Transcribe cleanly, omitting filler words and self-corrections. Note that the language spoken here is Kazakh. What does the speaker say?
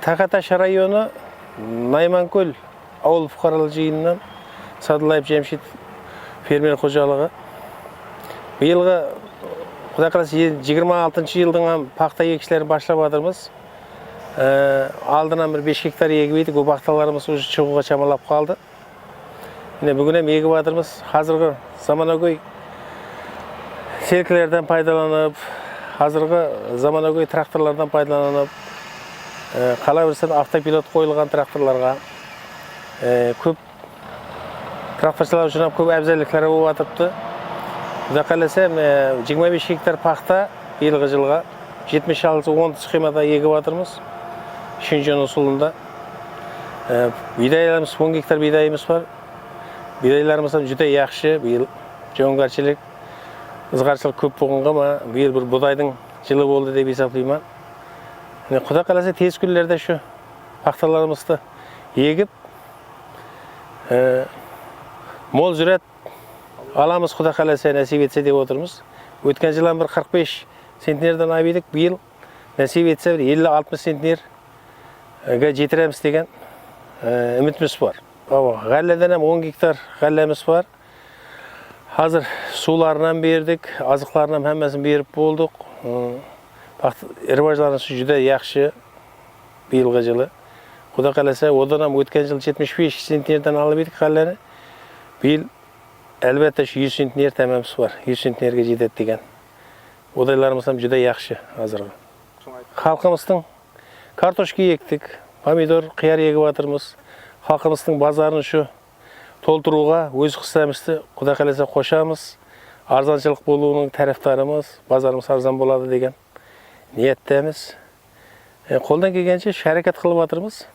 Тақаташ районы Найманкөл ауыл фуқаралық жиынынан Садылаев Жемшит фермер қожалығы. Биылғы Құдай қаласа 26 жылдың пақта егістерін башлап жатырмыз. Алдынан бір 5 гектар егіп едік, ол бақталарымыз уже шығуға шамалап қалды. Бүгін егіп жатырмыз. Қазіргі заманауи селкілерден пайдаланып, қазіргі заманауи тракторлардан пайдаланып, қалай бірсен автопилот қойылған тракторларға көп тракторшылар үшін көп әбзеліктері болып атыпты. Құдай қаласа 25 гектар пақта биылғы жылға 76-10 схемада егіп жатырмыз. Үшінші ұсылында. Бидайларымыз 10 гектар бидайымыз бар. Бидайларымыз жүдә яқшы, биыл жоңғаршылық, ызғаршылық көп болғанға, биыл бір бұдайдың жылы болды деп есептеймін. Құдай қаласа тез күндерде шу пақталарымызды егіп, мол жүрет аламыз, Құдай қаласа нәсіп етсе деп отырмыз. Өткен жылан бір 45 центнерден айбедік, биыл нәсіп етсе 50-60 центнерге жетіреміз деген үмітіміз бар. Ғалледен 10 гектар ғаллеміз бар. Қазір суларынан бердік, азықларынан әммәсін беріп болдық. Ирважларымыз жүдә яқшы биылғы жылы. Құдай қаласа, одан өткен жыл 75 центнерден алып едік ғаллені. Биыл әлбәтте 100 центнер тәмәміз бар. 100 центнерге жетеді деген. Одайларымыз жүдә яқшы азырғы. Халқымыздың картошка ектік, помидор, қияр егіп жатырмыз. Халқымыздың базарын шу толтыруға өз қыстамызды Құдай қаласа қошамыз. Арзаншылық болуының тәріфтарымыз, базарымыз арзан болады деген ниеттеміз. Қолдан келгенше шәрекет қылып жатырмыз.